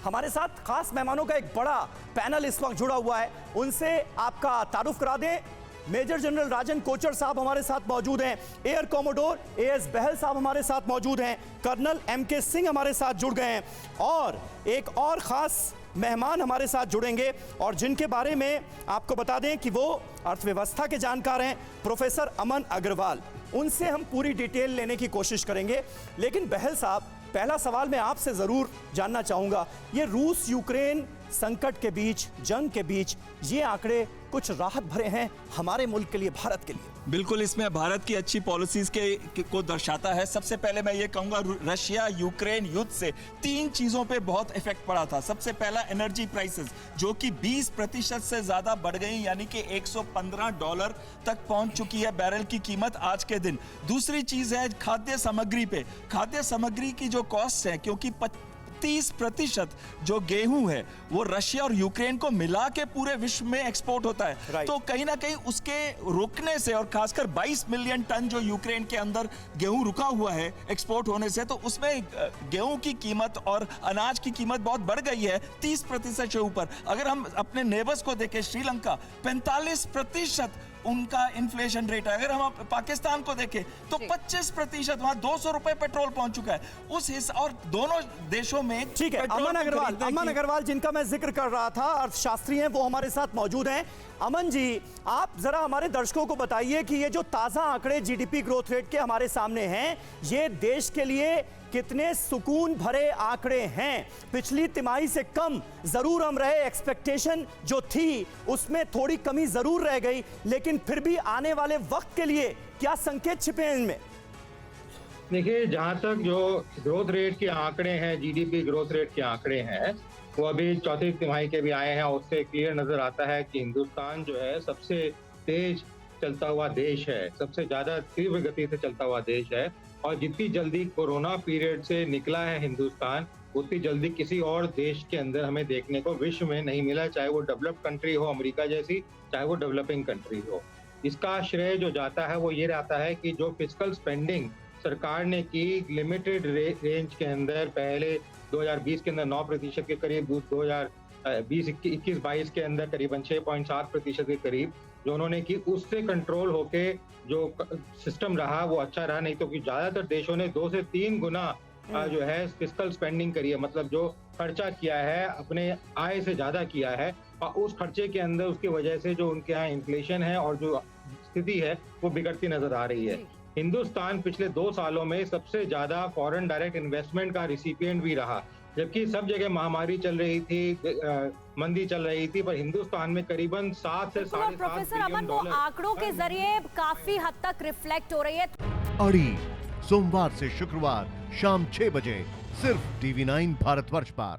हमारे साथ खास मेहमानों का एक बड़ा पैनल इस वक्त जुड़ा हुआ है, उनसे आपका तारुफ करा दें। मेजर जनरल राजन कोचर साहब हमारे साथ मौजूद हैं, एयर कॉमोडोर एएस बहल साहब हमारे साथ मौजूद हैं, कर्नल एमके सिंह हमारे साथ जुड़ गए हैं और एक और खास मेहमान हमारे साथ जुड़ेंगे और जिनके बारे में आपको बता दें कि वो अर्थव्यवस्था के जानकार हैं, प्रोफेसर अमन अग्रवाल। उनसे हम पूरी डिटेल लेने की कोशिश करेंगे। लेकिन बहल साहब, पहला सवाल मैं आपसे जरूर जानना चाहूंगा, ये रूस यूक्रेन संकट के बीच, जंग के बीच, ये आंकड़े कुछ राहत भरे हैं हमारे मुल्क के लिए, भारत के लिए? बिल्कुल, इसमें भारत की अच्छी पॉलिसीज को दर्शाता है। सबसे पहले मैं ये कहूंगा, रशिया यूक्रेन युद्ध से 3 चीजों पे बहुत इफेक्ट पड़ा था। सबसे पहला एनर्जी प्राइसेस, जो कि 20% से ज्यादा बढ़ गई, यानी कि $115 तक पहुंच चुकी है बैरल की कीमत आज के दिन। दूसरी चीज है खाद्य सामग्री पे। खाद्य सामग्री की जो कॉस्ट है, क्योंकि 30% जो गेहूं है वो रशिया और यूक्रेन को मिला के पूरे विश्व में एक्सपोर्ट होता है, तो कहीं ना कहीं उसके रुकने से, और खासकर 22 मिलियन टन जो यूक्रेन के अंदर गेहूं रुका हुआ है एक्सपोर्ट होने से, तो उसमें गेहूं की कीमत और अनाज की कीमत बहुत बढ़ गई है 30% से ऊपर। अगर हम अपने नेबर्स को देखें, श्रीलंका 45% उनका इन्फ्लेशन रेट है। अगर हम पाकिस्तान को देखें तो 25%, वहां 200 रुपए पेट्रोल पहुंच चुका है उस हिस्सा, और दोनों देशों में। ठीक है, अमन अग्रवाल जिनका मैं जिक्र कर रहा था, अर्थशास्त्री हैं, वो हमारे साथ मौजूद हैं। अमन जी, आप जरा हमारे दर्शकों को बताइए कि ये जो ताजा आंकड़े जीडीपी ग्रोथ रेट के हमारे सामने हैं, ये देश के लिए कितने सुकून भरे आंकड़े हैं? पिछली तिमाही से कम जरूर हम रहे, एक्सपेक्टेशन जो थी उसमें थोड़ी कमी जरूर रह गई, लेकिन फिर भी आने वाले वक्त के लिए क्या संकेत छिपे हैं इनमें? देखिए, जहां तक जो ग्रोथ रेट के आंकड़े हैं, जीडीपी ग्रोथ रेट के आंकड़े हैं, वो अभी चौथी तिमाही के भी आए हैं, उससे क्लियर नजर आता है कि हिंदुस्तान जो है सबसे तेज चलता हुआ देश है, सबसे ज्यादा तीव्र गति से चलता हुआ देश है। और जितनी जल्दी कोरोना पीरियड से निकला है हिंदुस्तान, उतनी जल्दी किसी और देश के अंदर हमें देखने को विश्व में नहीं मिला, चाहे वो डेवलप्ड कंट्री हो अमेरिका जैसी, चाहे वो डेवलपिंग कंट्री हो। इसका श्रेय जो जाता है वो ये रहता है कि जो फिस्कल स्पेंडिंग सरकार ने की लिमिटेड रेंज के अंदर, पहले 2020 के अंदर 9% के करीब, 2021-22 के अंदर करीबन 6.7% के करीब जो उन्होंने की, उससे कंट्रोल होके जो सिस्टम रहा वो अच्छा रहा। नहीं तो कि ज्यादातर देशों ने 2 से 3 गुना जो है फिस्कल स्पेंडिंग करी है, मतलब जो खर्चा किया है अपने आय से ज्यादा किया है, और उस खर्चे के अंदर उसकी वजह से जो उनके यहाँ इन्फ्लेशन है और जो स्थिति है वो बिगड़ती नजर आ रही है। हिंदुस्तान पिछले 2 सालों में सबसे ज्यादा फॉरेन डायरेक्ट इन्वेस्टमेंट का रिसिपिएंट भी रहा, जबकि सब जगह महामारी चल रही थी, मंदी चल रही थी, पर हिंदुस्तान में करीबन 7 से 7.5 प्रोफेसर अमन, वो आंकड़ों के जरिए काफी हद तक रिफ्लेक्ट हो रही है। अड़ी सोमवार से शुक्रवार शाम 6 बजे सिर्फ TV9 भारतवर्ष पर।